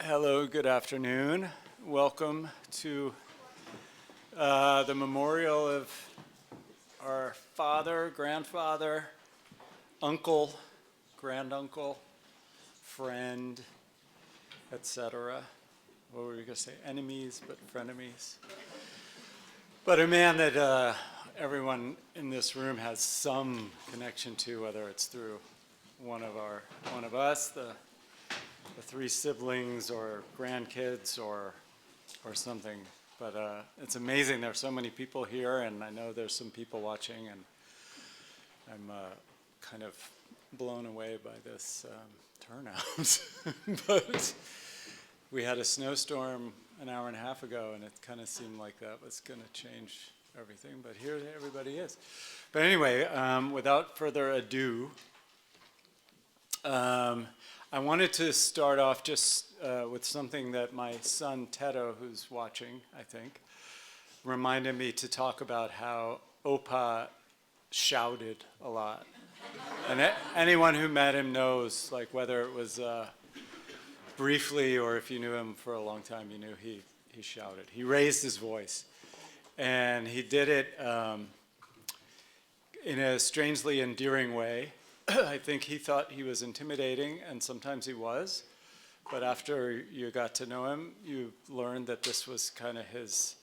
Hello, good afternoon. Welcome to the memorial of our father, grandfather, uncle, granduncle, friend, etc. What were we going to say? Enemies, but frenemies. But a man that everyone in this room has some connection to, whether it's through one of us, the three siblings or grandkids or something. But it's amazing. There are so many people here, and I know there's some people watching, and I'm kind of blown away by this turnout. But we had a snowstorm an hour and a half ago, and it kind of seemed like that was going to change everything. But here everybody is. But anyway, without further ado, I wanted to start off just with something that my son Tedo, who's watching, I think, reminded me to talk about how Opa shouted a lot. And anyone who met him knows, like, whether it was briefly or if you knew him for a long time, you knew he shouted. He raised his voice. And he did it in a strangely endearing way. I think he thought he was intimidating, and sometimes he was. But after you got to know him, you learned that this was kind of his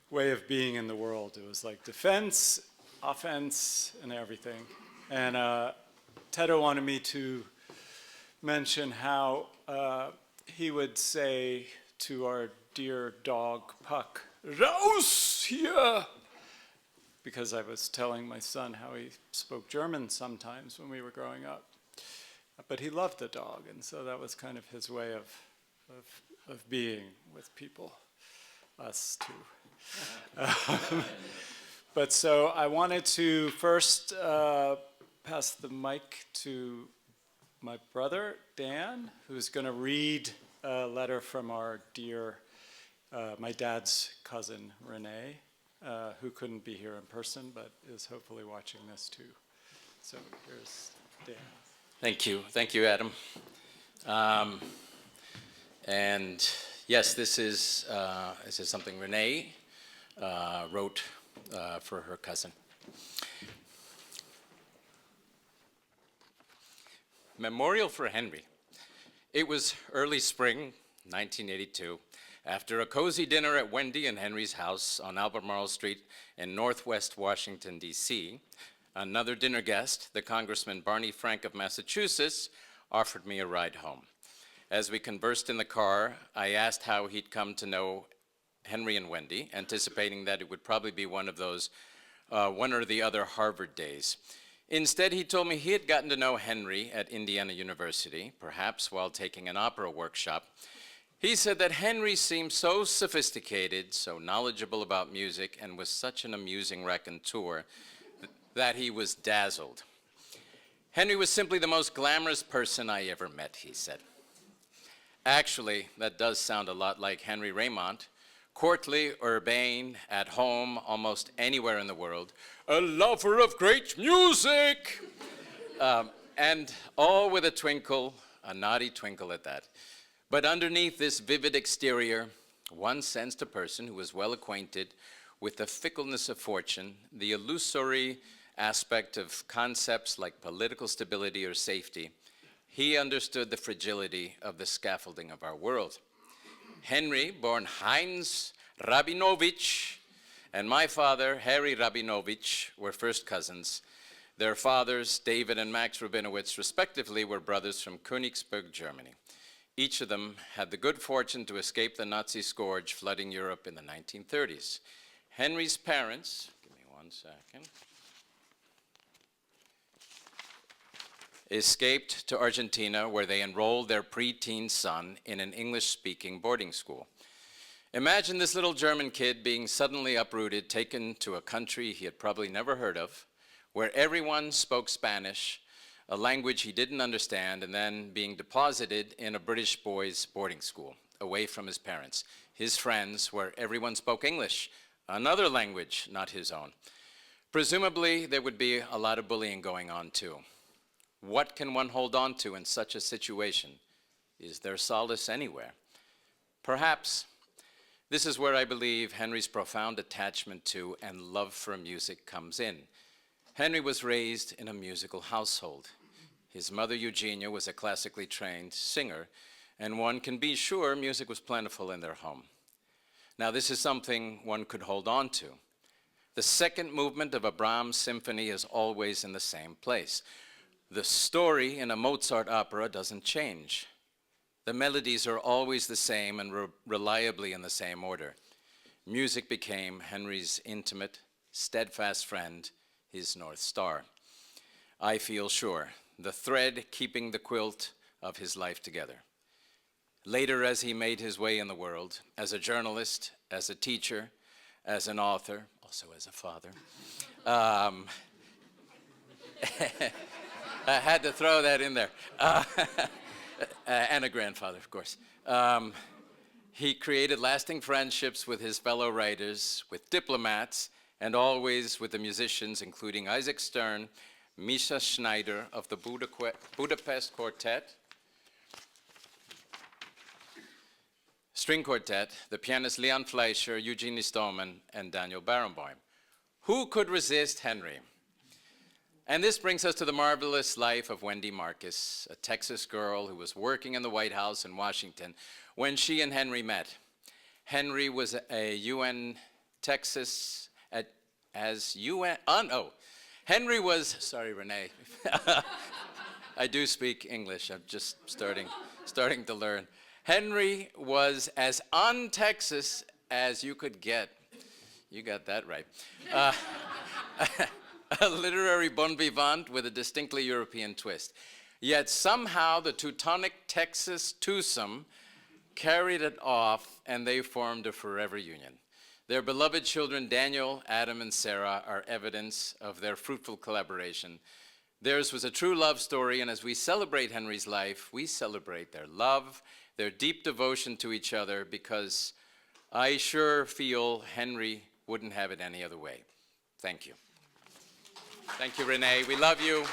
way of being in the world. It was like defense, offense, and everything. And Tedo wanted me to mention how he would say to our dear dog, Puck, "Raus hier!" Because I was telling my son how he spoke German sometimes when we were growing up. But he loved the dog, and so that was kind of his way of being with people, us too. But so I wanted to first pass the mic to my brother, Dan, who's going to read a letter from our dear, my dad's cousin, Renee, who couldn't be here in person, but is hopefully watching this too. So here's Dan. Thank you, Adam. And yes, this is something Renee wrote for her cousin. Memorial for Henry. It was early spring, 1982. After a cozy dinner at Wendy and Henry's house on Albemarle Street in Northwest Washington, D.C., another dinner guest, the Congressman Barney Frank of Massachusetts, offered me a ride home. As we conversed in the car, I asked how he'd come to know Henry and Wendy, anticipating that it would probably be one of those one or the other Harvard days. Instead, he told me he had gotten to know Henry at Indiana University, perhaps while taking an opera workshop. He said that Henry seemed so sophisticated, so knowledgeable about music, and was such an amusing raconteur that he was dazzled. Henry was simply the most glamorous person I ever met, he said. Actually, that does sound a lot like Henry Raymont, courtly, urbane, at home, almost anywhere in the world, a lover of great music, and all with a twinkle, a naughty twinkle at that. But underneath this vivid exterior, one sensed a person who was well acquainted with the fickleness of fortune, the illusory aspect of concepts like political stability or safety. He understood the fragility of the scaffolding of our world. Henry, born Heinz Rabinovich, and my father, Harry Rabinovich, were first cousins. Their fathers, David and Max Rabinowitz, respectively, were brothers from Königsberg, Germany. Each of them had the good fortune to escape the Nazi scourge flooding Europe in the 1930s. Henry's parents, give me 1 second, escaped to Argentina, where they enrolled their preteen son in an English-speaking boarding school. Imagine this little German kid being suddenly uprooted, taken to a country he had probably never heard of, where everyone spoke Spanish, a language he didn't understand, and then being deposited in a British boys' boarding school, away from his parents, his friends, where everyone spoke English, another language, not his own. Presumably, there would be a lot of bullying going on, too. What can one hold on to in such a situation? Is there solace anywhere? Perhaps. This is where I believe Henry's profound attachment to and love for music comes in. Henry was raised in a musical household. His mother, Eugenia, was a classically trained singer, and one can be sure music was plentiful in their home. Now, this is something one could hold on to. The second movement of a Brahms symphony is always in the same place. The story in a Mozart opera doesn't change. The melodies are always the same and reliably in the same order. Music became Henry's intimate, steadfast friend, his North Star. I feel sure, the thread keeping the quilt of his life together. Later, as he made his way in the world, as a journalist, as a teacher, as an author, also as a father, I had to throw that in there. And a grandfather, of course. He created lasting friendships with his fellow writers, with diplomats, and always with the musicians, including Isaac Stern, Misha Schneider of the Budapest Quartet, String Quartet, the pianist Leon Fleischer, Eugenie Stoneman, and Daniel Barenboim. Who could resist Henry? And this brings us to the marvelous life of Wendy Marcus, a Texas girl who was working in the White House in Washington when she and Henry met. Henry was a UN Texas Henry was, sorry, Renee. I do speak English. I'm just starting to learn. Henry was as un-Texas as you could get. You got that right. A literary bon vivant with a distinctly European twist. Yet somehow the Teutonic Texas twosome carried it off, and they formed a forever union. Their beloved children, Daniel, Adam, and Sarah, are evidence of their fruitful collaboration. Theirs was a true love story, and as we celebrate Henry's life, we celebrate their love, their deep devotion to each other, because I sure feel Henry wouldn't have it any other way. Thank you. Thank you, Renee. We love you.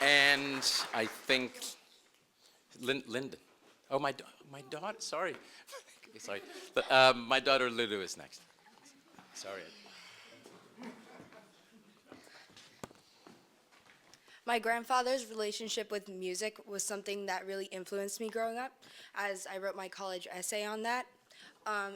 And I think Lyndon. Oh, my daughter. Sorry. Sorry. My daughter Lulu is next. Sorry. My grandfather's relationship with music was something that really influenced me growing up, as I wrote my college essay on that.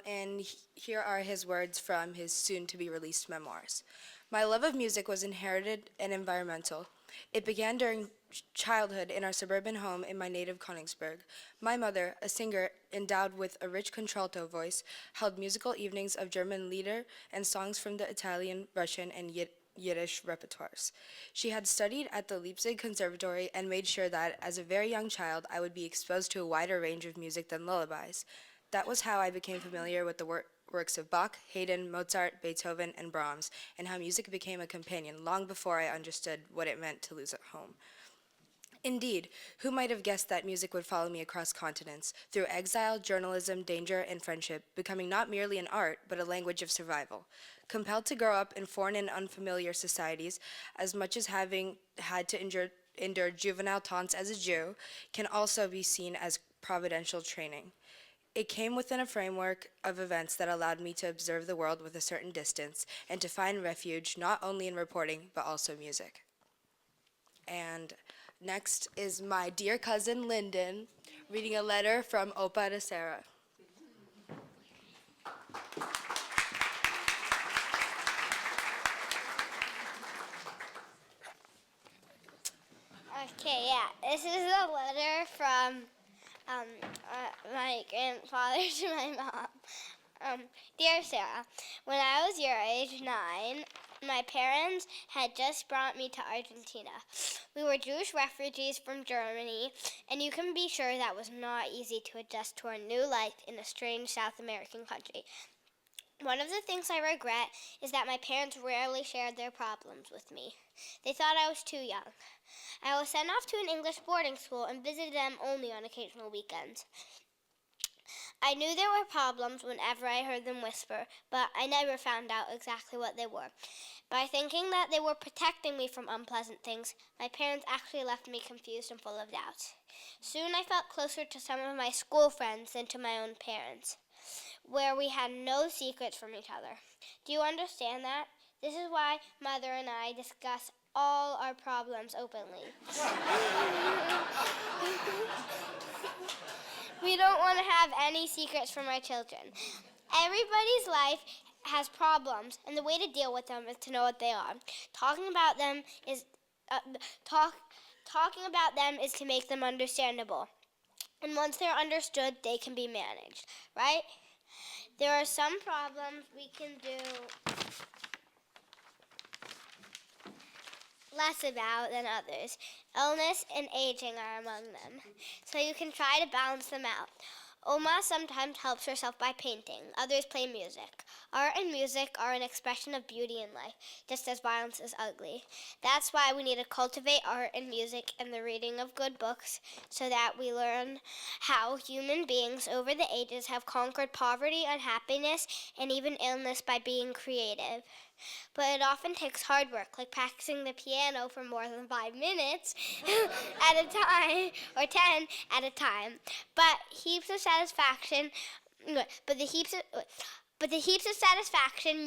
And here are his words from his soon-to-be-released memoirs. My love of music was inherited and environmental. It began during childhood in our suburban home in my native Königsberg. My mother, a singer endowed with a rich contralto voice, held musical evenings of German lieder and songs from the Italian, Russian, and Yiddish repertoires. She had studied at the Leipzig Conservatory and made sure that, as a very young child, I would be exposed to a wider range of music than lullabies. That was how I became familiar with the works of Bach, Haydn, Mozart, Beethoven, and Brahms, and how music became a companion long before I understood what it meant to lose at home. Indeed, who might have guessed that music would follow me across continents, through exile, journalism, danger, and friendship, becoming not merely an art, but a language of survival. Compelled to grow up in foreign and unfamiliar societies, as much as having had to endure juvenile taunts as a Jew, can also be seen as providential training. It came within a framework of events that allowed me to observe the world with a certain distance and to find refuge not only in reporting, but also music. And next is my dear cousin Lyndon reading a letter from Opa to Sarah. Okay, yeah, this is a letter from my grandfather to my mom. Dear Sarah, when I was your age, 9, my parents had just brought me to Argentina. We were Jewish refugees from Germany, and you can be sure that was not easy to adjust to our new life in a strange South American country. One of the things I regret is that my parents rarely shared their problems with me. They thought I was too young. I was sent off to an English boarding school and visited them only on occasional weekends. I knew there were problems whenever I heard them whisper, but I never found out exactly what they were. By thinking that they were protecting me from unpleasant things, my parents actually left me confused and full of doubt. Soon I felt closer to some of my school friends than to my own parents, where we had no secrets from each other. Do you understand that? This is why Mother and I discuss all our problems openly. We don't want to have any secrets from our children. Everybody's life has problems, and the way to deal with them is to know what they are. Talking about them is to make them understandable. And once they're understood, they can be managed, right? There are some problems we can do less about than others. Illness and aging are among them. So you can try to balance them out. Oma sometimes helps herself by painting. Others play music. Art and music are an expression of beauty in life, just as violence is ugly. That's why we need to cultivate art and music and the reading of good books so that we learn how human beings over the ages have conquered poverty, unhappiness, and even illness by being creative. But it often takes hard work, like practicing the piano for more than 5 minutes at a time, or 10 at a time. But heaps of satisfaction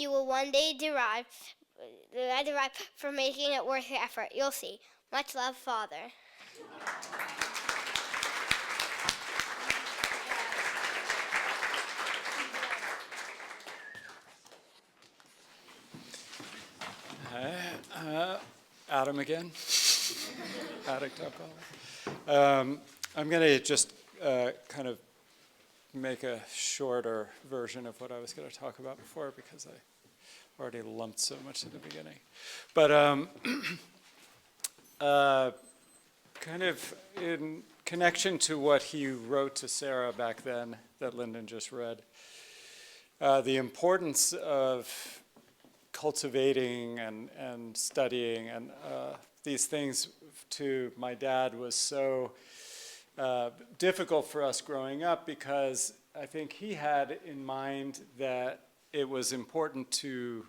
you will one day derive from making it worth your effort. You'll see. Much love, Father. Adam again. Adam Topol. I'm going to just kind of make a shorter version of what I was going to talk about before because I already lumped so much at the beginning. But kind of in connection to what he wrote to Sarah back then that Lyndon just read, the importance of cultivating and studying and these things to my dad was so difficult for us growing up because I think he had in mind that it was important to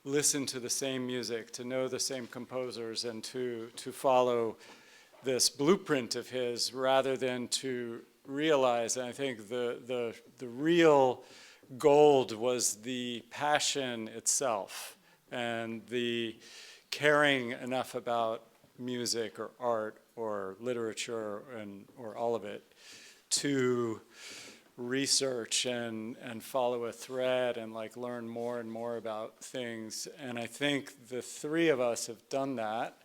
listen to the same music, to know the same composers, and to follow this blueprint of his rather than to realize, and I think the real gold was the passion itself and the caring enough about music or art or literature or all of it to research and follow a thread and like learn more and more about things. And I think the three of us have done that,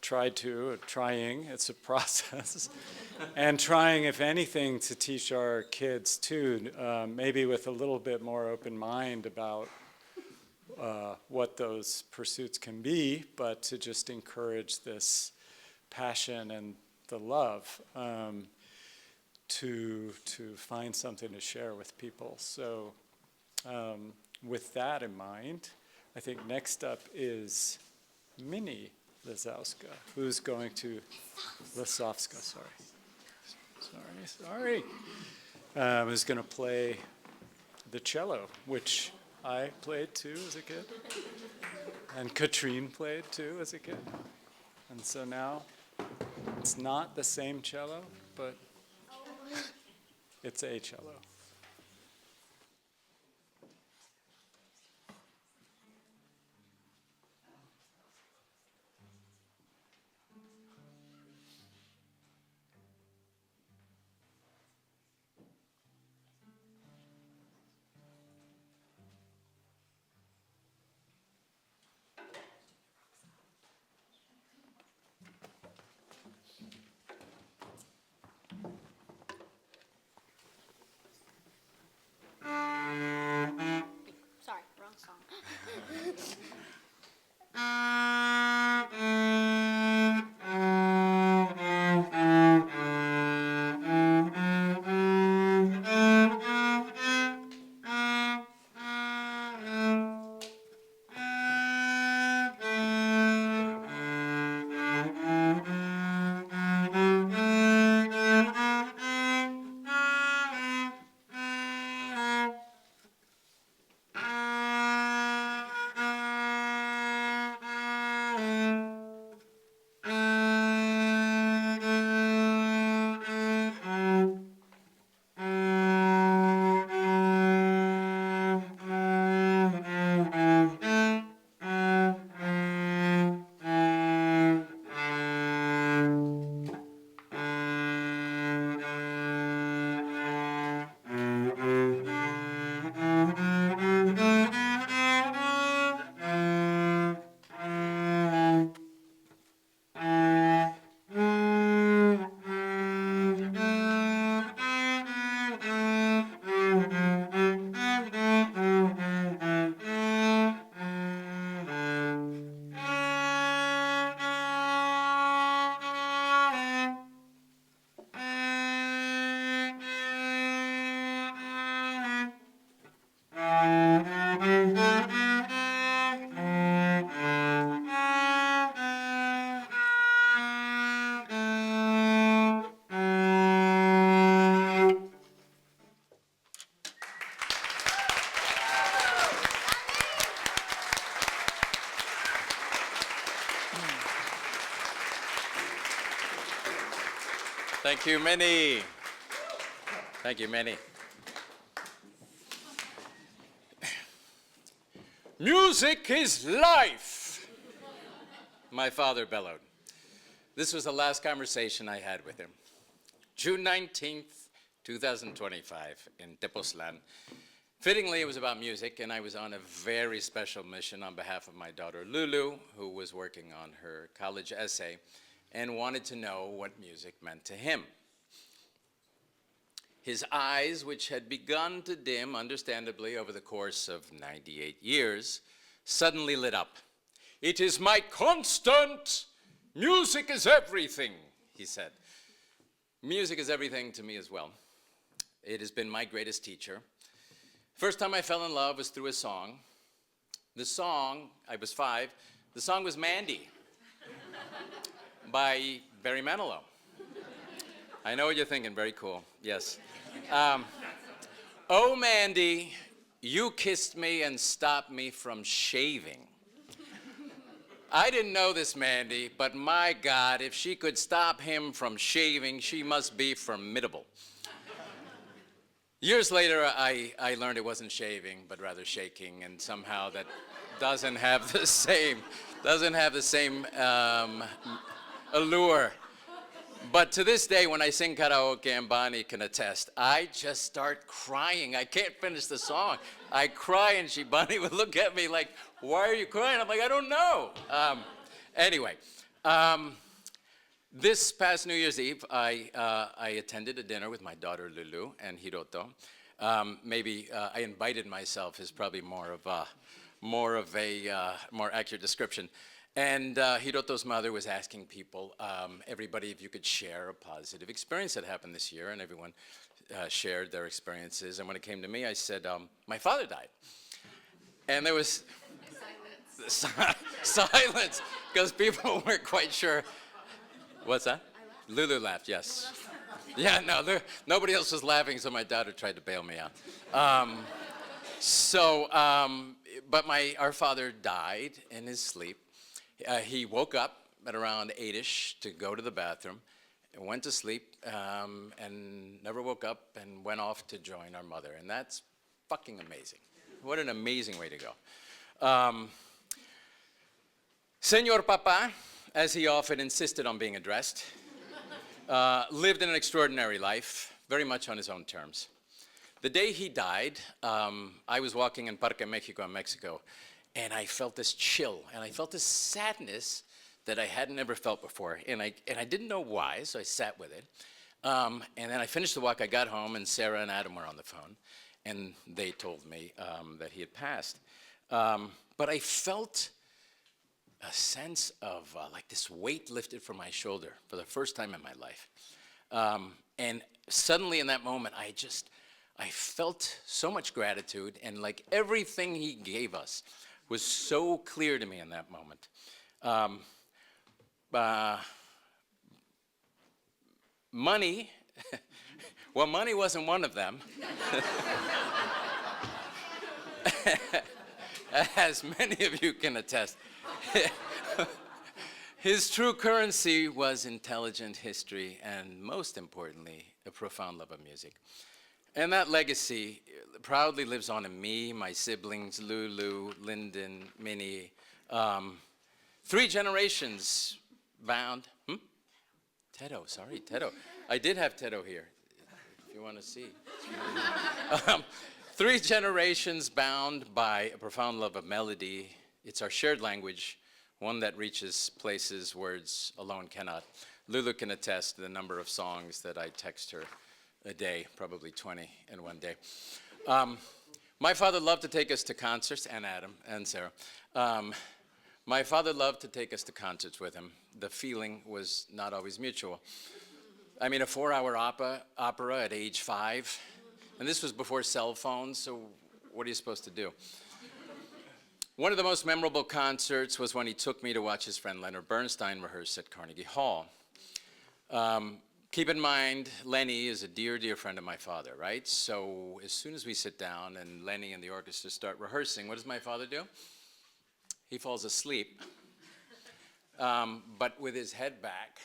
trying, it's a process, and trying, if anything, to teach our kids too, maybe with a little bit more open mind about what those pursuits can be, but to just encourage this passion and the love to find something to share with people. So with that in mind, I think next up is Minnie Lisowska, who's going to, Lisowska, who's going to play the cello, which I played too as a kid, and Katrine played too as a kid. And so now it's not the same cello, but it's a cello. Thank you, Minnie. Thank you, Minnie. Music is life, my father bellowed. This was the last conversation I had with him. June 19th, 2025, in Tepoztlan. Fittingly, it was about music, and I was on a very special mission on behalf of my daughter Lulu, who was working on her college essay and wanted to know what music meant to him. His eyes, which had begun to dim, understandably, over the course of 98 years, suddenly lit up. "It is my constant. Music is everything," he said. Music is everything to me as well. It has been my greatest teacher. First time I fell in love was through a song. The song, I was 5, the song was Mandy by Barry Manilow. I know what you're thinking, very cool, yes. Oh, Mandy, you kissed me and stopped me from shaving. I didn't know this Mandy, but my God, if she could stop him from shaving, she must be formidable. Years later, I learned it wasn't shaving, but rather shaking, and somehow that doesn't have the same allure. But to this day, when I sing karaoke, and Bonnie can attest, I just start crying. I can't finish the song. I cry, and Bonnie would look at me like, "Why are you crying?" I'm like, "I don't know." Anyway, this past New Year's Eve, I attended a dinner with my daughter Lulu and Hiroto. I invited myself is probably more of a more accurate description. And Hiroto's mother was asking people, everybody, if you could share a positive experience that happened this year, and everyone shared their experiences. And when it came to me, I said, my father died. And there was silence, because people weren't quite sure. What's that? Lulu laughed, yes. Yeah, no, nobody else was laughing, so my daughter tried to bail me out. But our father died in his sleep. He woke up at around 8-ish to go to the bathroom, and went to sleep, and never woke up, and went off to join our mother. And that's fucking amazing. What an amazing way to go. Senor Papa, as he often insisted on being addressed, lived an extraordinary life, very much on his own terms. The day he died, I was walking in Parque Mexico in Mexico, and I felt this chill, and I felt this sadness that I hadn't ever felt before, and I didn't know why, so I sat with it. And then I finished the walk, I got home, and Sarah and Adam were on the phone, and they told me that he had passed. But I felt a sense of like this weight lifted from my shoulder for the first time in my life. And suddenly in that moment, I felt so much gratitude, and like everything he gave us was so clear to me in that moment. Money, well, money wasn't one of them. As many of you can attest. His true currency was intelligent history, and most importantly, a profound love of music. And that legacy proudly lives on in me, my siblings, Lulu, Lyndon, Minnie. 3 generations bound. Tedo, sorry, Tedo. I did have Tedo here, if you want to see. 3 generations bound by a profound love of melody. It's our shared language, one that reaches places words alone cannot. Lulu can attest to the number of songs that I text her a day, probably 20 in one day. My father loved to take us to concerts, and Adam and Sarah. My father loved to take us to concerts with him. The feeling was not always mutual. I mean, a 4-hour opera at age 5, and this was before cell phones, so what are you supposed to do? One of the most memorable concerts was when he took me to watch his friend Leonard Bernstein rehearse at Carnegie Hall. Keep in mind, Lenny is a dear, dear friend of my father, right? So as soon as we sit down and Lenny and the orchestra start rehearsing, what does my father do? He falls asleep, but with his head back,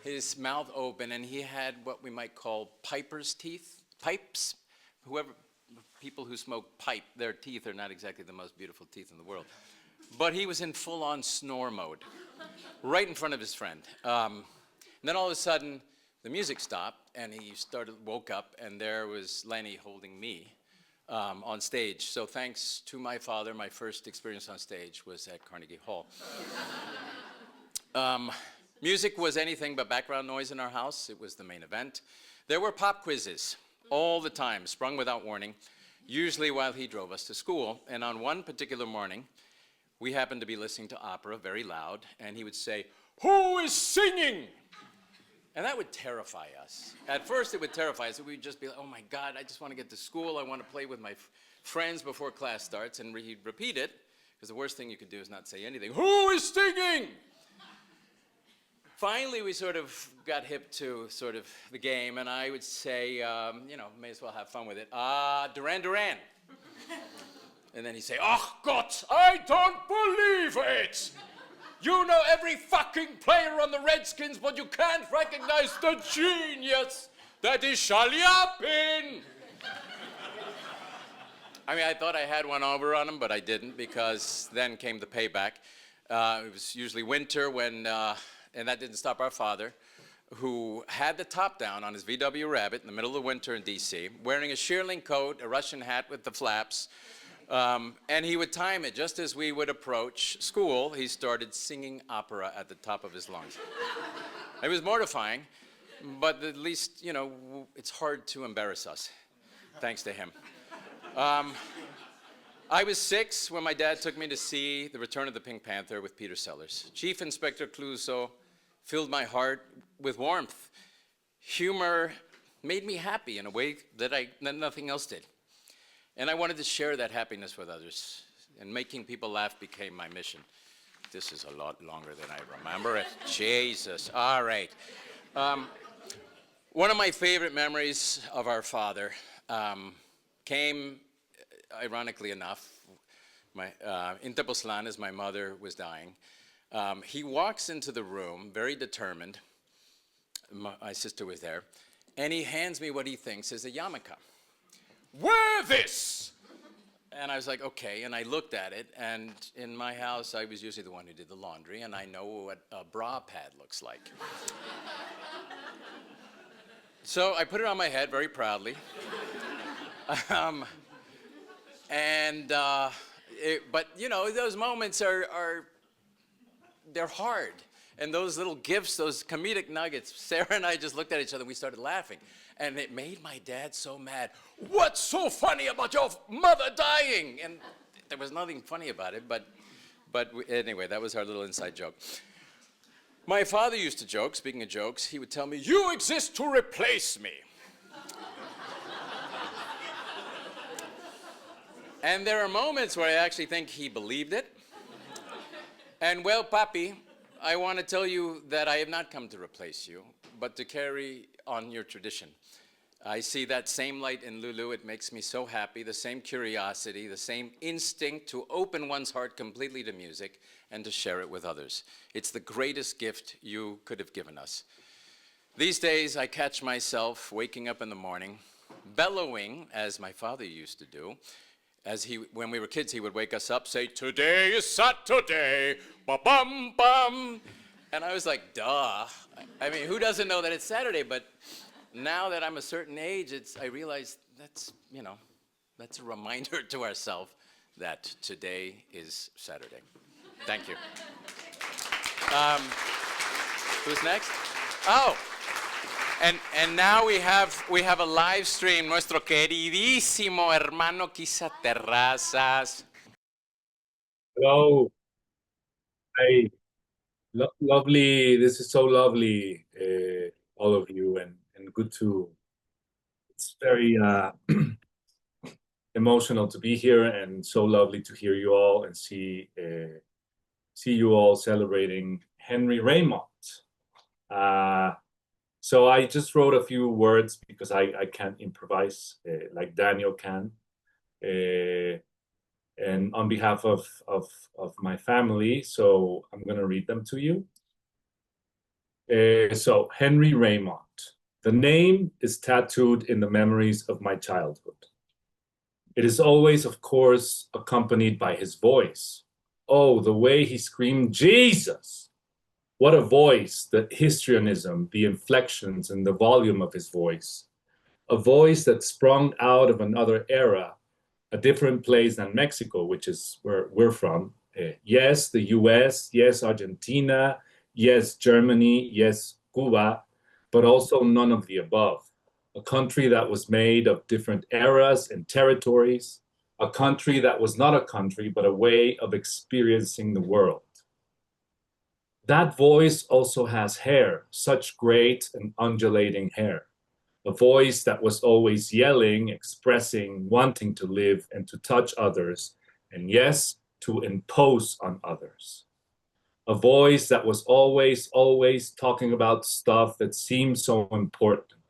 his mouth open, and he had what we might call piper's teeth, pipes. People who smoke pipe, their teeth are not exactly the most beautiful teeth in the world. But he was in full-on snore mode, right in front of his friend. And then all of a sudden, the music stopped, and he woke up, and there was Lenny holding me on stage. So thanks to my father, my first experience on stage was at Carnegie Hall. Music was anything but background noise in our house. It was the main event. There were pop quizzes all the time, sprung without warning, usually while he drove us to school. And on one particular morning, we happened to be listening to opera very loud, and he would say, "Who is singing?" And that would terrify us. At first, it would terrify us. We'd just be like, "Oh my God, I just want to get to school. I want to play with my friends before class starts." And he'd repeat it, because the worst thing you could do is not say anything. "Who is singing?" Finally, we sort of got hip to sort of the game, and I would say, may as well have fun with it. Duran Duran. And then he'd say, "Oh, God, I don't believe it! You know every fucking player on the Redskins, but you can't recognize the genius that is Shaliapin!" I mean, I thought I had one over on him, but I didn't, because then came the payback. It was usually winter when... and that didn't stop our father, who had the top down on his VW Rabbit in the middle of the winter in D.C., wearing a shearling coat, a Russian hat with the flaps, and he would time it. Just as we would approach school, he started singing opera at the top of his lungs. It was mortifying, but at least, it's hard to embarrass us, thanks to him. I was 6 when my dad took me to see The Return of the Pink Panther with Peter Sellers. Chief Inspector Clouseau filled my heart with warmth. Humor made me happy in a way that nothing else did. And I wanted to share that happiness with others. And making people laugh became my mission. This is a lot longer than I remember it. Jesus. All right. One of my favorite memories of our father came, ironically enough, in Tepoztlan, as my mother was dying. He walks into the room, very determined. My sister was there. And he hands me what he thinks is a yarmulke. "Wear this!" And I was like, okay. And I looked at it. And in my house, I was usually the one who did the laundry. And I know what a bra pad looks like. So I put it on my head very proudly. But those moments they're hard. And those little gifts, those comedic nuggets, Sarah and I just looked at each other and we started laughing. And it made my dad so mad. "What's so funny about your mother dying?" And there was nothing funny about it, but anyway, that was our little inside joke. My father used to joke, speaking of jokes, he would tell me, "You exist to replace me." And there are moments where I actually think he believed it. And well, Papi, I want to tell you that I have not come to replace you, but to carry on your tradition. I see that same light in Lulu. It makes me so happy, the same curiosity, the same instinct to open one's heart completely to music and to share it with others. It's the greatest gift you could have given us. These days, I catch myself waking up in the morning, bellowing, as my father used to do. When we were kids, he would wake us up, say, "Today is Saturday, ba-bum, bum." And I was like, duh. I mean, who doesn't know that it's Saturday? But now that I'm a certain age, I realize that's a reminder to ourselves that today is Saturday. Thank you. Who's next? Oh. And now we have a live stream, nuestro queridísimo hermano Quisa Terrazas. Hello. Hi. Lovely. This is so lovely, all of you, and good to. It's very emotional to be here, and so lovely to hear you all and see you all celebrating Henry Raymont. So I just wrote a few words because I can't improvise like Daniel can. And on behalf of my family, so I'm going to read them to you. So, Henry Raymont. The name is tattooed in the memories of my childhood. It is always, of course, accompanied by his voice. Oh, the way he screamed, Jesus! What a voice, the histrionism, the inflections, and the volume of his voice. A voice that sprung out of another era, a different place than Mexico, which is where we're from. Yes, the US, yes, Argentina, yes, Germany, yes, Cuba, but also none of the above. A country that was made of different eras and territories, a country that was not a country, but a way of experiencing the world. That voice also has hair, such great and undulating hair. A voice that was always yelling, expressing, wanting to live and to touch others, and yes, to impose on others. A voice that was always talking about stuff that seemed so important.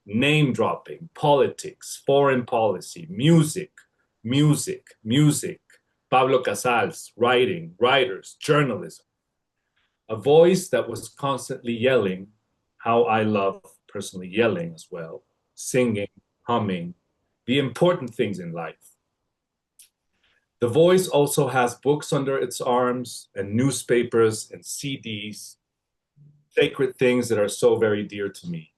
Name dropping, politics, foreign policy, music, Pablo Casals, writing, writers, journalism. A voice that was constantly yelling, how I love personally yelling as well, singing, humming, the important things in life. The voice also has books under its arms and newspapers and CDs, sacred things that are so very dear to me.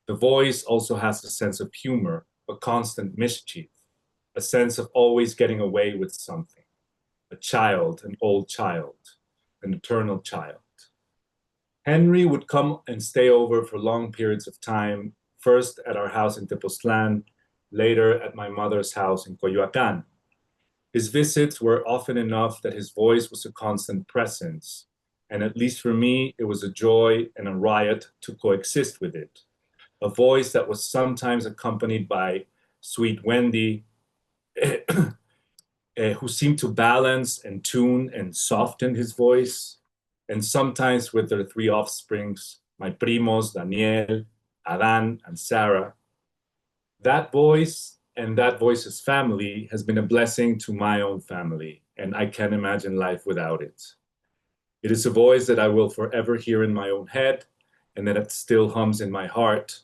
The voice also has a sense of humor, a constant mischief, a sense of always getting away with something, a child, an old child, an eternal child. Henry would come and stay over for long periods of time, first at our house in Tepoztlan, later at my mother's house in Coyoacán. His visits were often enough that his voice was a constant presence, and at least for me, it was a joy and a riot to coexist with it. A voice that was sometimes accompanied by sweet Wendy, who seemed to balance and tune and soften his voice, and sometimes with their three offsprings, my primos, Daniel, Adan, and Sarah. That voice and that voice's family has been a blessing to my own family, and I can't imagine life without it. It is a voice that I will forever hear in my own head, and that it still hums in my heart,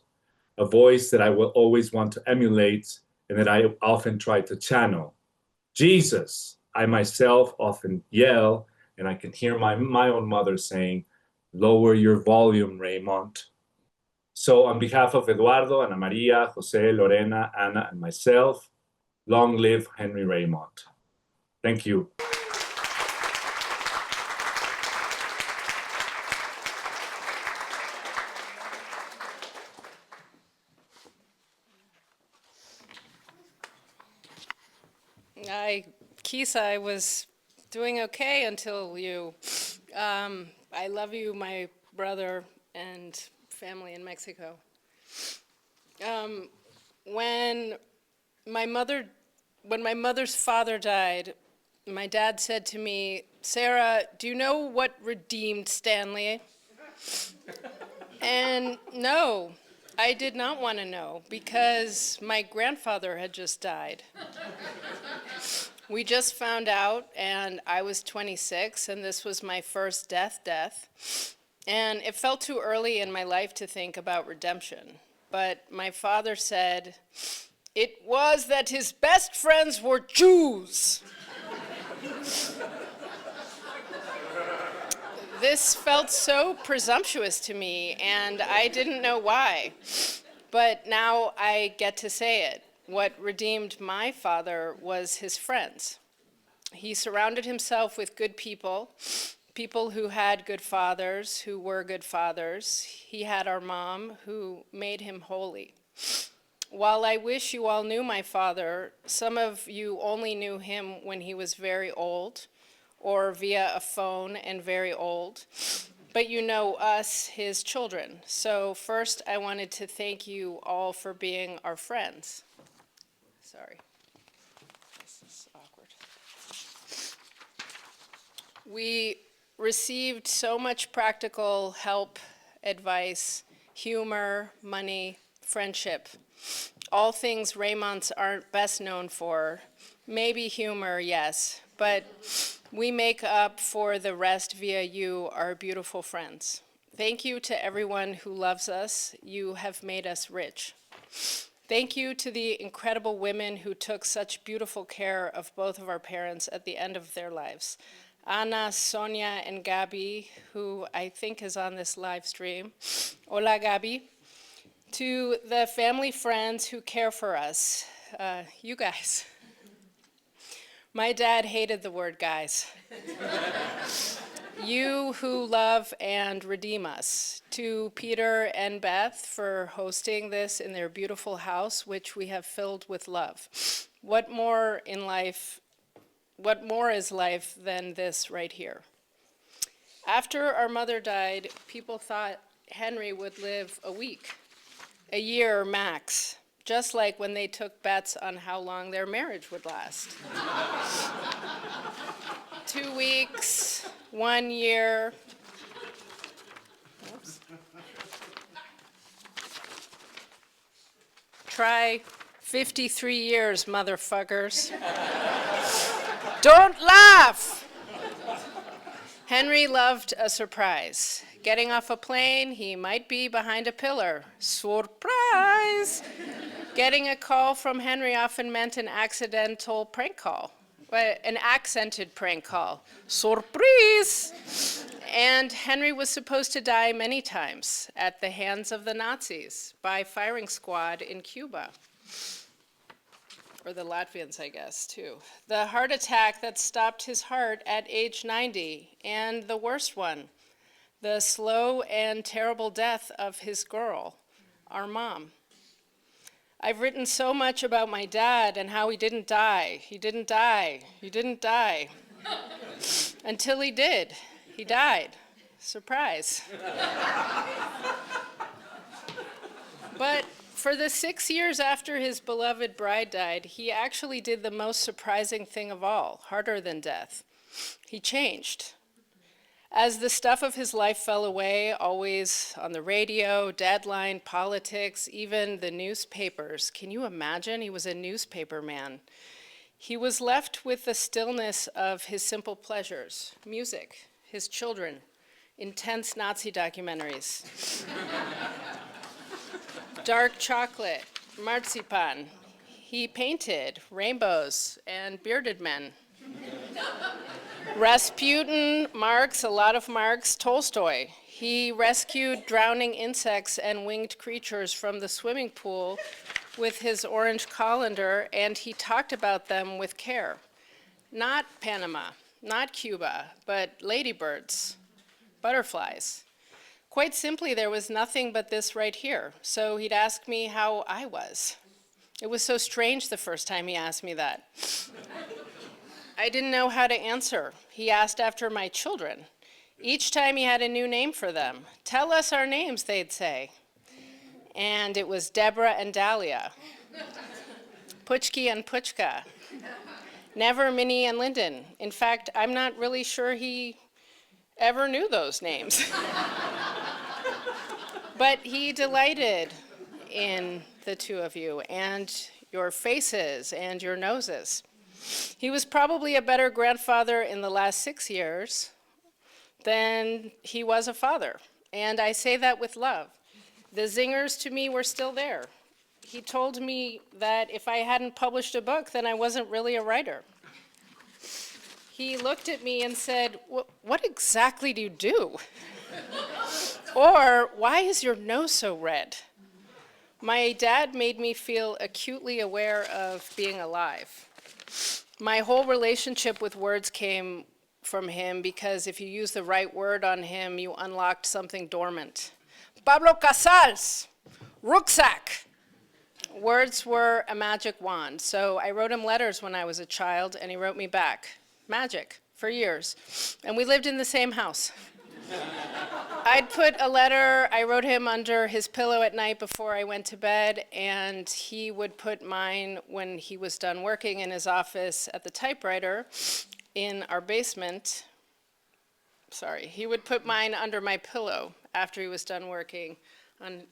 a voice that I will always want to emulate, and that I often try to channel. Jesus, I myself often yell, and I can hear my own mother saying, lower your volume, Raymont. So on behalf of Eduardo, Ana Maria, Jose, Lorena, Ana, and myself, long live Henry Raymont. Thank you. Kisa, I was doing okay until you. I love you, my brother and family in Mexico. When my mother's father died, my dad said to me, Sarah, do you know what redeemed Stanley? And no, I did not want to know because my grandfather had just died. We just found out, and I was 26, and this was my first death. And it felt too early in my life to think about redemption. But my father said, it was that his best friends were Jews. This felt so presumptuous to me, and I didn't know why. But now I get to say it. What redeemed my father was his friends. He surrounded himself with good people, people who had good fathers, who were good fathers. He had our mom, who made him holy. While I wish you all knew my father, some of you only knew him when he was very old, or via a phone and very old. But you know us, his children. So first, I wanted to thank you all for being our friends. Sorry. This is awkward. We received so much practical help, advice, humor, money, friendship. All things Raymonts aren't best known for. Maybe humor, yes, but we make up for the rest via you, our beautiful friends. Thank you to everyone who loves us. You have made us rich. Thank you to the incredible women who took such beautiful care of both of our parents at the end of their lives. Ana, Sonia, and Gabi, who I think is on this live stream. Hola, Gabi. To the family friends who care for us, you guys. My dad hated the word guys. You who love and redeem us. To Peter and Beth for hosting this in their beautiful house, which we have filled with love. What more is life than this right here? After our mother died, people thought Henry would live a week, a year max, just like when they took bets on how long their marriage would last. 2 weeks, 1 year. Oops. Try 53 years, motherfuckers. Don't laugh! Henry loved a surprise. Getting off a plane, he might be behind a pillar. Surprise! Getting a call from Henry often meant an accidental prank call. An accented prank call. Surprise! And Henry was supposed to die many times at the hands of the Nazis by firing squad in Cuba. Or the Latvians, I guess, too. The heart attack that stopped his heart at age 90, and the worst one, the slow and terrible death of his girl, our mom. I've written so much about my dad and how he didn't die. He didn't die. He didn't die. Until he did. He died. Surprise. But for the 6 years after his beloved bride died, he actually did the most surprising thing of all, harder than death. He changed. As the stuff of his life fell away, always on the radio, Deadline, politics, even the newspapers. Can you imagine? He was a newspaper man. He was left with the stillness of his simple pleasures, music, his children, intense Nazi documentaries, dark chocolate, marzipan. He painted rainbows and bearded men. Rasputin, Marx, a lot of Marx, Tolstoy. He rescued drowning insects and winged creatures from the swimming pool with his orange colander, and he talked about them with care. Not Panama, not Cuba, but ladybirds, butterflies. Quite simply, there was nothing but this right here. So he'd ask me how I was. It was so strange the first time he asked me that. I didn't know how to answer. He asked after my children. Each time he had a new name for them. Tell us our names, they'd say. And it was Deborah and Dahlia, Puchki and Puchka, never Minnie and Lyndon. In fact, I'm not really sure he ever knew those names. But he delighted in the two of you and your faces and your noses. He was probably a better grandfather in the last 6 years than he was a father. And I say that with love. The zingers to me were still there. He told me that if I hadn't published a book, then I wasn't really a writer. He looked at me and said, "What exactly do you do?" Or, "Why is your nose so red?" My dad made me feel acutely aware of being alive. My whole relationship with words came from him because if you use the right word on him, you unlocked something dormant. Pablo Casals, rucksack. Words were a magic wand. So I wrote him letters when I was a child, and he wrote me back. Magic, for years. And we lived in the same house. I'd put a letter I wrote him under his pillow at night before I went to bed, and he would put mine when he was done working in his office at the typewriter in our basement. Sorry, he would put mine under my pillow after he was done working on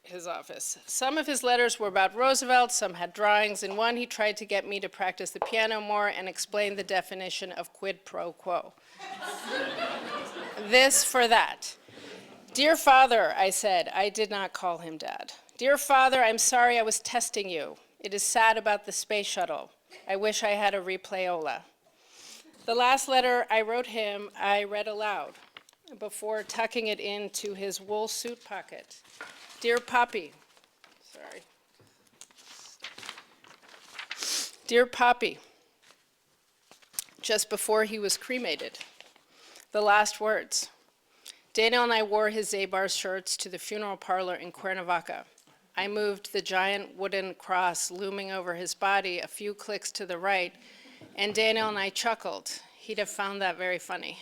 his office. Some of his letters were about Roosevelt, some had drawings. In one, he tried to get me to practice the piano more and explain the definition of quid pro quo. This for that. Dear Father, I said. I did not call him Dad. Dear Father, I'm sorry I was testing you. It is sad about the space shuttle. I wish I had a replayola. The last letter I wrote him, I read aloud before tucking it into his wool suit pocket. Dear Poppy, sorry. Dear Poppy, just before he was cremated, the last words. Daniel and I wore his Zabar shirts to the funeral parlor in Cuernavaca. I moved the giant wooden cross looming over his body a few clicks to the right, and Daniel and I chuckled. He'd have found that very funny.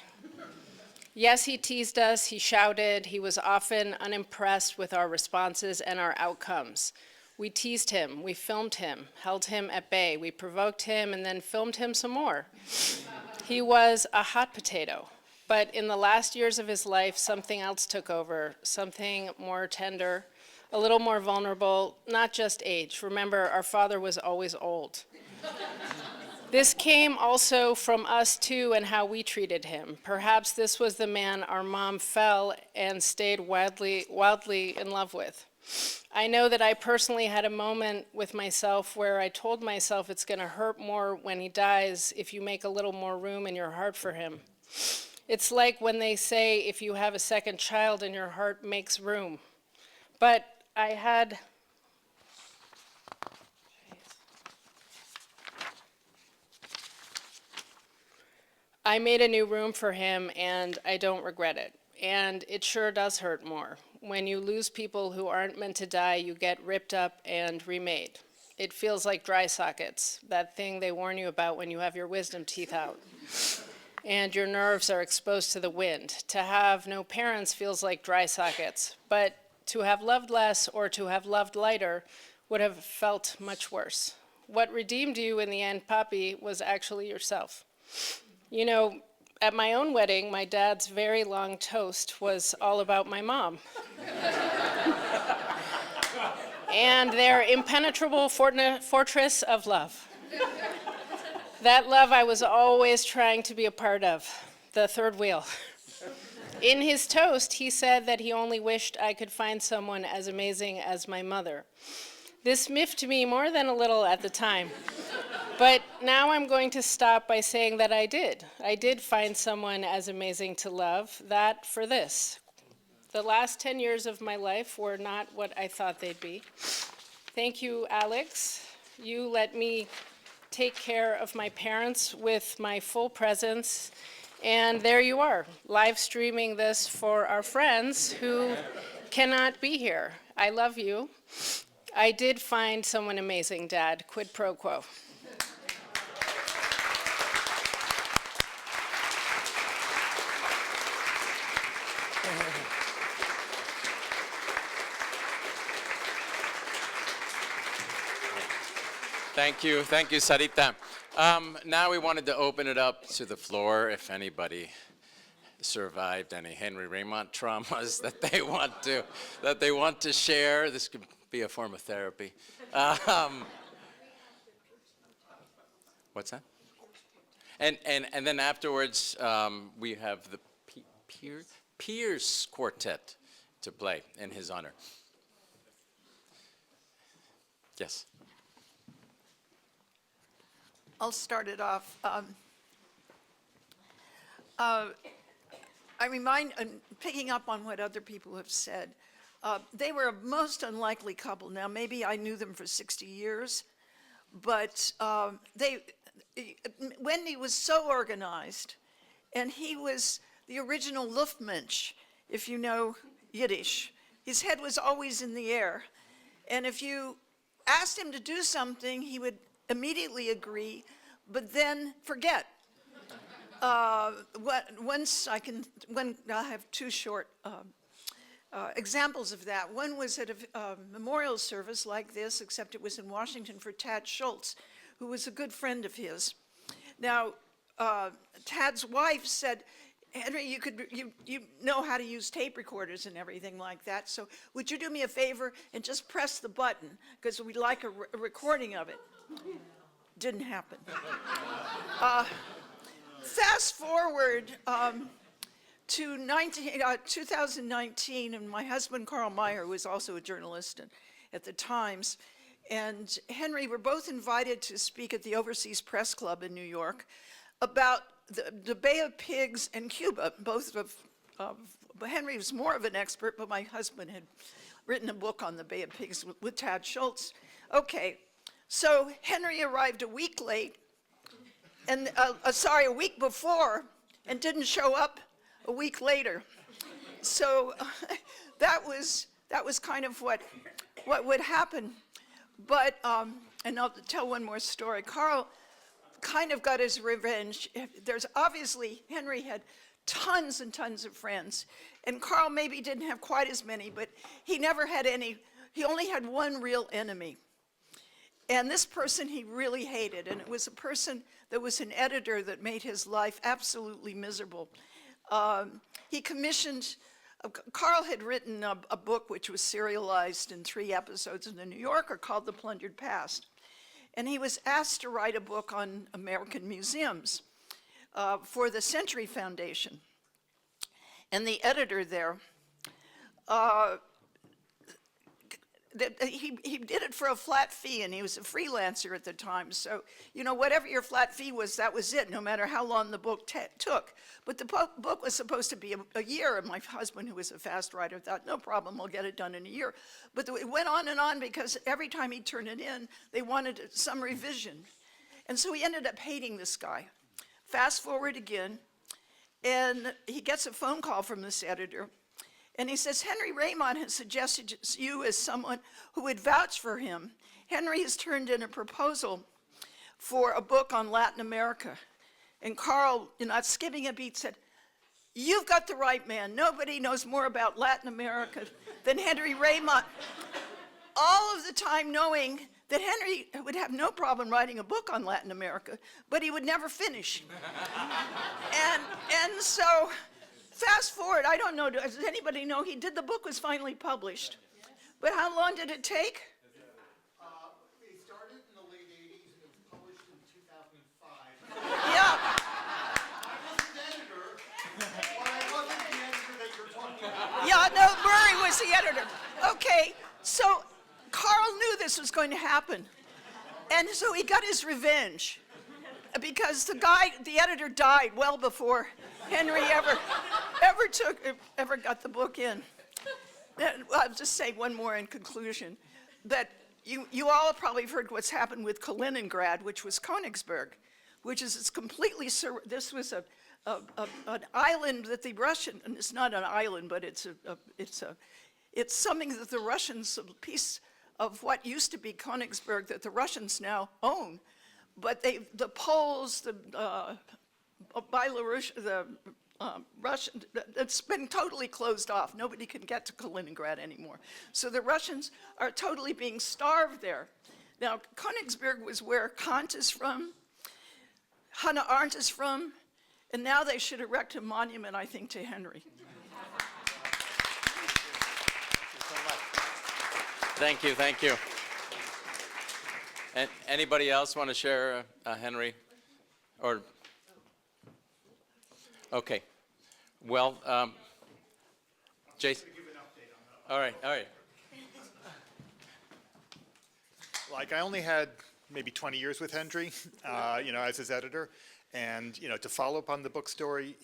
Yes, he teased us, he shouted, he was often unimpressed with our responses and our outcomes. We teased him, we filmed him, held him at bay, we provoked him, and then filmed him some more. He was a hot potato. But in the last years of his life, something else took over, something more tender, a little more vulnerable, not just age. Remember, our father was always old. This came also from us too and how we treated him. Perhaps this was the man our mom fell and stayed wildly in love with. I know that I personally had a moment with myself where I told myself it's going to hurt more when he dies if you make a little more room in your heart for him. It's like when they say if you have a second child and your heart makes room. But I made a new room for him, and I don't regret it. And it sure does hurt more. When you lose people who aren't meant to die, you get ripped up and remade. It feels like dry sockets, that thing they warn you about when you have your wisdom teeth out. And your nerves are exposed to the wind. To have no parents feels like dry sockets, but to have loved less or to have loved lighter would have felt much worse. What redeemed you in the end, Poppy, was actually yourself. You know, at my own wedding, my dad's very long toast was all about my mom. And their impenetrable fortress of love. That love I was always trying to be a part of, the third wheel. In his toast, he said that he only wished I could find someone as amazing as my mother. This miffed me more than a little at the time. But now I'm going to stop by saying that I did. I did find someone as amazing to love, that for this. The last 10 years of my life were not what I thought they'd be. Thank you, Alex. You let me take care of my parents with my full presence. And there you are, live streaming this for our friends who cannot be here. I love you. I did find someone amazing, Dad, quid pro quo. Thank you, Sarita. Now we wanted to open it up to the floor if anybody survived any Henry Raymont traumas that they want to share. This could be a form of therapy. What's that? And then afterwards we have the Pierce Quartet to play in his honor. Yes. I'll start it off. Picking up on what other people have said, they were a most unlikely couple. Now, maybe I knew them for 60 years, but Wendy was so organized, and he was the original Luftmensch, if you know Yiddish. His head was always in the air, and if you asked him to do something, he would immediately agree, but then forget. I have two short examples of that. One was at a memorial service like this, except it was in Washington, for Tad Schultz, who was a good friend of his. Now, Tad's wife said, Henry, you know how to use tape recorders and everything like that, so would you do me a favor and just press the button, because we'd like a recording of it. Didn't happen. Fast forward 2019, and my husband, Carl Meyer, who was also a journalist at the Times, and Henry were both invited to speak at the Overseas Press Club in New York about the Bay of Pigs and Cuba. Both of Henry was more of an expert, but my husband had written a book on the Bay of Pigs with Tad Schultz. Okay, so Henry arrived a week late, and a week before, and didn't show up a week later. So that was kind of what would happen. But, and I'll tell one more story. Carl kind of got his revenge. There's obviously, Henry had tons and tons of friends, and Carl maybe didn't have quite as many, but he never had any. He only had one real enemy. And this person he really hated, and it was a person that was an editor that made his life absolutely miserable. He commissioned, Carl had written a book which was serialized in 3 episodes in the New Yorker called The Plundered Past. And he was asked to write a book on American museums for the Century Foundation. And the editor there, he did it for a flat fee, and he was a freelancer at the time. So, you know, whatever your flat fee was, that was it, no matter how long the book took. But the book was supposed to be a year, and my husband, who was a fast writer, thought, no problem, we'll get it done in a year. But it went on and on, because every time he'd turn it in, they wanted some revision. And so he ended up hating this guy. Fast forward again, and he gets a phone call from this editor. And he says, Henry Raymont has suggested you as someone who would vouch for him. Henry has turned in a proposal for a book on Latin America. And Carl, not skipping a beat, said, you've got the right man. Nobody knows more about Latin America than Henry Raymont. All of the time knowing that Henry would have no problem writing a book on Latin America, but he would never finish. and so, fast forward, I don't know, does anybody know, the book was finally published. But how long did it take? It started in the late 80s and it was published in 2005. Yeah, I was the editor, but I wasn't the editor that you're talking about. yeah, no, Murray was the editor. Okay, so Carl knew this was going to happen. And so he got his revenge. Because the editor died well before Henry ever got the book in. I'll just say one more in conclusion, that you all have probably heard what's happened with Kaliningrad, which was Königsberg, which is this was an island that the Russian, and it's not an island, but it's something that the Russians, a piece of what used to be Königsberg that the Russians now own. But the Poles, the Belarus, the Russian, it's been totally closed off. Nobody can get to Kaliningrad anymore. So the Russians are totally being starved there. Now, Königsberg was where Kant is from, Hannah Arendt is from, and now they should erect a monument, I think, to Henry. Thank you, thank you. And anybody else want to share Henry? Or, okay. Well, Jason. All right. Like, I only had maybe 20 years with Henry, as his editor. And, to follow up on the book story,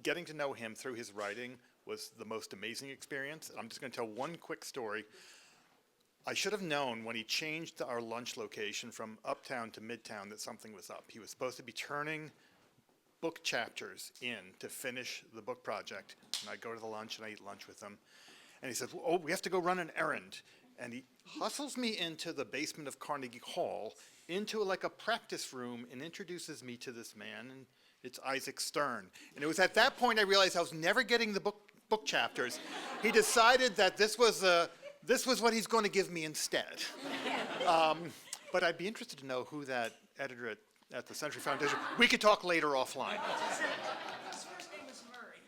getting to know him through his writing was the most amazing experience. I'm just going to tell one quick story. I should have known when he changed our lunch location from uptown to midtown that something was up. He was supposed to be turning book chapters in to finish the book project. And I go to the lunch and I eat lunch with him. And he says, oh, we have to go run an errand. And he hustles me into the basement of Carnegie Hall, into like a practice room, and introduces me to this man. And it's Isaac Stern. And it was at that point I realized I was never getting the book chapters. He decided that this was what he's going to give me instead. But I'd be interested to know who that editor at the Century Foundation. We could talk later offline. His first name was Murray.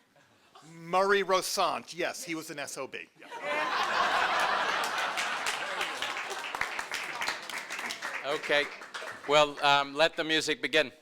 Murray Rosant. Yes, he was an SOB. Yeah. Okay. Well, let the music begin.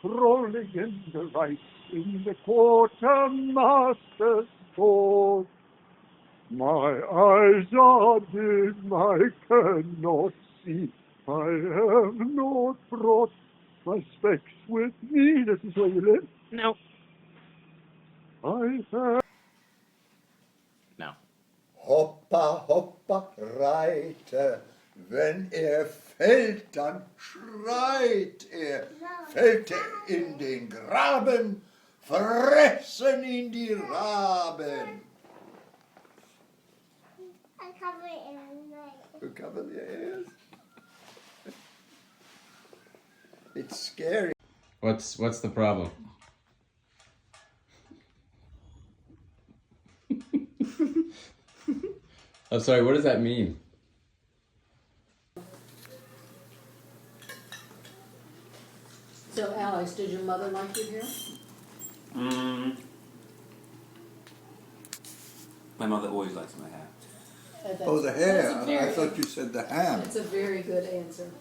crawling in the right, in the quartermaster's court. My eyes are dim, I cannot see I have not brought my specs with me. This is where you live? No. I have. Now. Hoppa, hoppa, reiter, wenn fällt, dann schreit fällt in den Graben, fressen ihn die Raben. I cover it in my... You cover your ears? It's scary. What's the problem? I'm sorry, what does that mean? So, Alex, did your mother like your hair? My mother always likes my hair. Oh, the hair. That's a very, I thought you said the ham. That's a very good answer.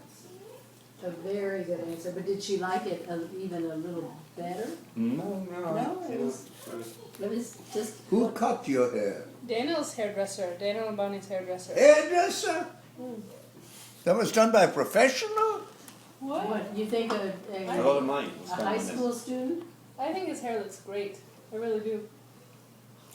A very good answer. But did she like it even a little better? No, No, it was just. Who cut your hair? Daniel's hairdresser, Daniel and Bonnie's hairdresser. Hairdresser? That was done by a professional? What, you think A lot of money was a spent high on this. school student? I think his hair looks great. I really do.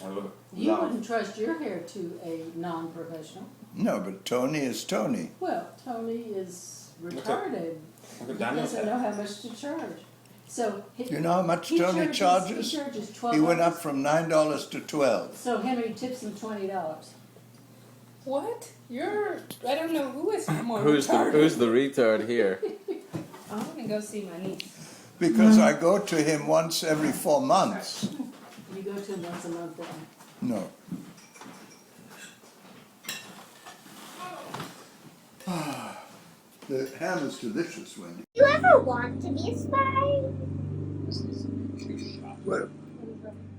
I love You love. wouldn't trust your hair to a non-professional. No, but Tony is Tony. Well, Tony is retarded. Look at He Daniel's doesn't hair. know how much to charge. So You know how much he Tony charges? He charges $12. He went up from $9 to $12. So Henry tips him $20. What? I don't know who is more Who's retarded. the retard here? I'm gonna go see my niece. Because I go to him once every 4 months. You go to him once a month then. No. The ham is delicious, Wendy. Do you ever want to be a spy? Well,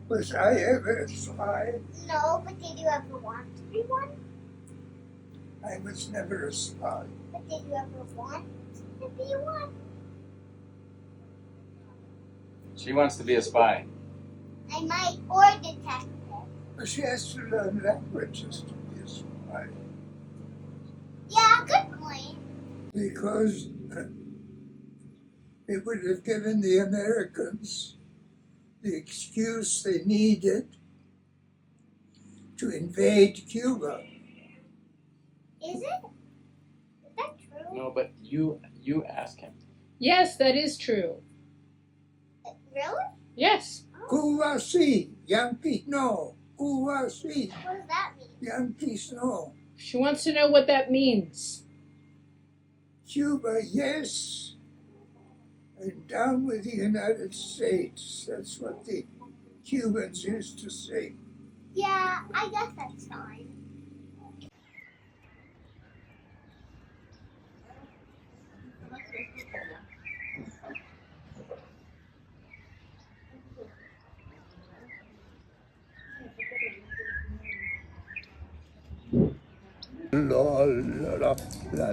was I ever a spy? No, but did you ever want to be one? I was never a spy. But did you ever want to be one? She wants to be a spy. I might, or detective. But she has to learn languages to be a spy. Yeah, good point. Because it would have given the Americans the excuse they needed to invade Cuba. Is it? Is that true? No, but you ask him. Yes, that is true. Really? Yes. Cuba sí, Yankees no. Cuba sí, What does that mean? Yankees no. She wants to know what that means. Cuba yes, and down with the United States. That's what the Cubans used to say. Yeah, I guess that's fine. La la la la la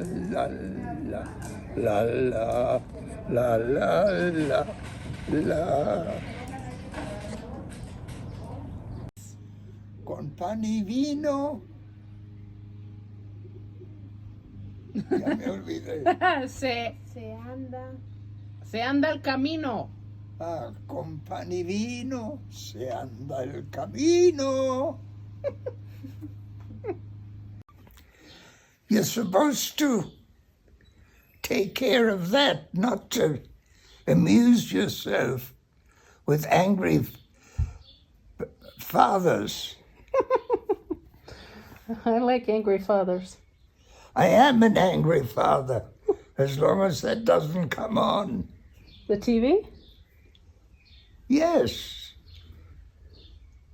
la la la la la la. Con pan y vino. Ya me olvidé. Se anda el camino. Ah, con pan y vino se anda el camino. You're supposed to take care of that, not to amuse yourself with angry fathers. I like angry fathers. I am an angry father, as long as that doesn't come on. The TV? Yes.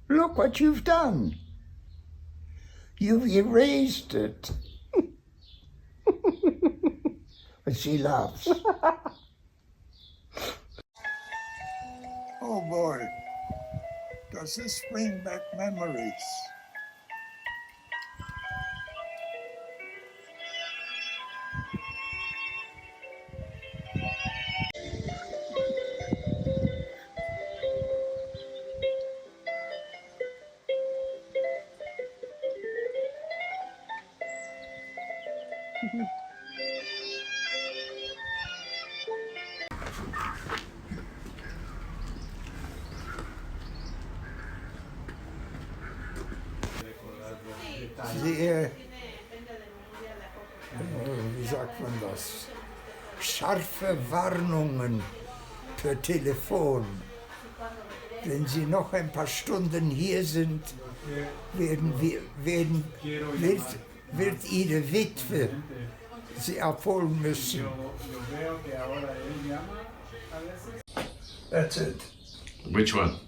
Look what you've done. You've erased it. But she laughs. Oh boy, does this bring back memories? Sehr, wie sagt man das, scharfe Warnungen per Telefon. Wenn Sie noch ein paar Stunden hier sind, wird Ihre Witwe Sie abholen müssen. That's it. Which one?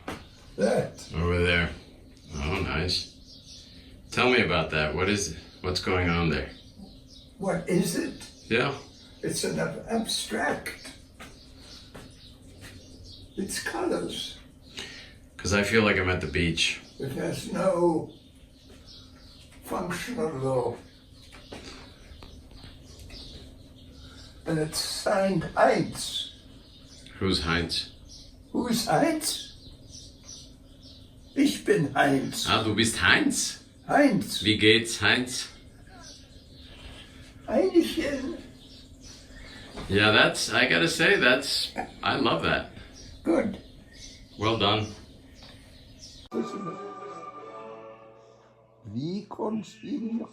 That. Over there. Oh, nice. Tell me about that. What is it? What's going on there? What is it? Yeah. It's an abstract. It's colors. Because I feel like I'm at the beach. It has no functional law. And it's signed Heinz. Who's Heinz? Who's Heinz? Ich bin Heinz. Ah, du bist Heinz. Heinz. Wie geht's, Heinz? Heinchen. Yeah, I gotta say, I love that. Good. Well done. Wie consiglio?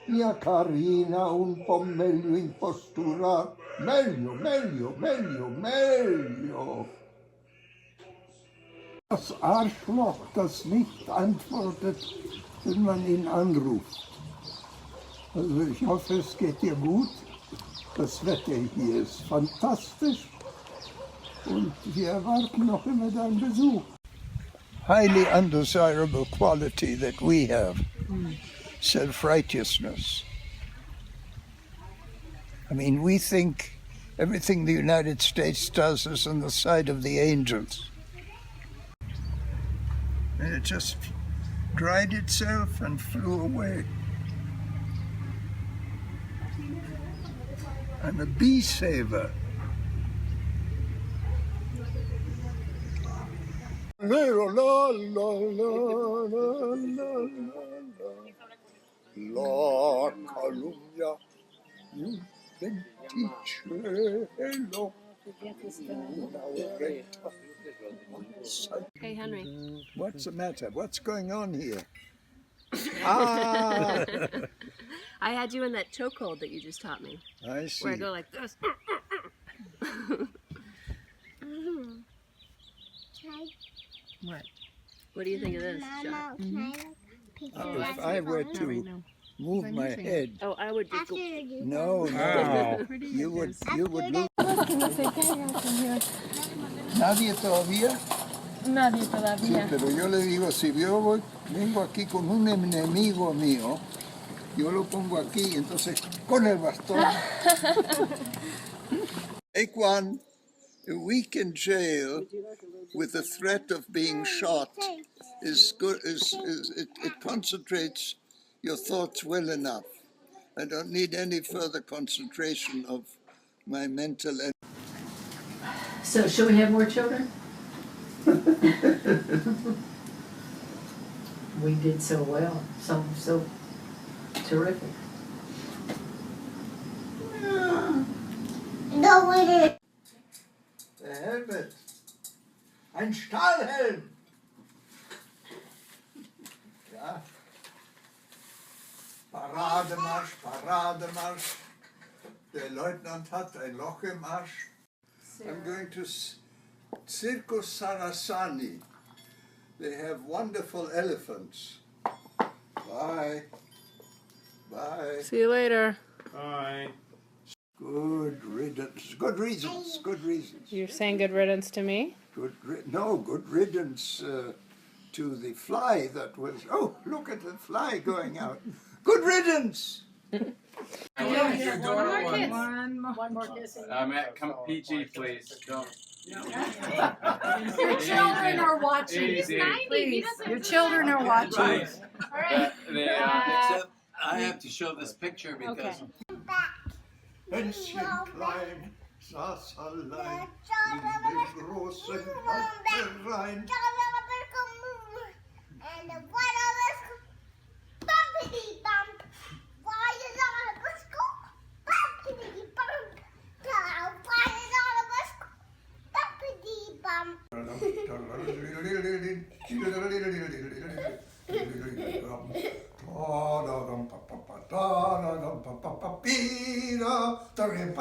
Mia carina un po' meglio in postura. Meglio, meglio, meglio, meglio. Das Arschloch, das nicht antwortet, wenn man ihn anruft. Also ich hoffe, es geht dir gut. Das Wetter hier ist fantastisch. Und wir erwarten noch immer deinen Besuch. Highly undesirable quality that we have, self-righteousness. I mean, we think everything the United States does is on the side of the angels. And it just dried itself and flew away. I'm a bee saver. La la la la la la la Columbia, you can teach her hello. Hey, Henry. What's the matter? What's going on here? Ah, I had you in that chokehold that you just taught me, I see. where I go like this. What? What do you think of this, Jack? If I were to move my head, Oh, I would just go. no, Wow. you would lose. Nadie todavía. Nadie Sí, todavía. pero yo le digo, si yo vengo aquí con un enemigo mío, yo lo pongo aquí, entonces con el bastón. Take one, a week in jail with the threat of being shot is good. It concentrates your thoughts well enough. I don't need any further concentration of my mental energy. So, should we have more children? We did so well, so terrific. No, we didn't. Der Helmet. Ein Stahlhelm. Ja. Parademarsch, Parademarsch. Der Leutnant hat ein Loch im Arsch. I'm going to Circus Sarasani. They have wonderful elephants. Bye. Bye. See you later. Bye. Good riddance. Good reasons. Good reasons. You're saying good riddance to me? Good riddance to the fly that was. Oh, look at the fly going out. Good riddance. Your daughter won. One more kiss. Come PG, please. Don't. Your children are watching. Easy. Please, your children are watching. All right. Except I have to show this picture because Hänschen klein saß allein in dem großen Wald rein. Why is all the school? Bumpity bump.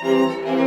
Thank you.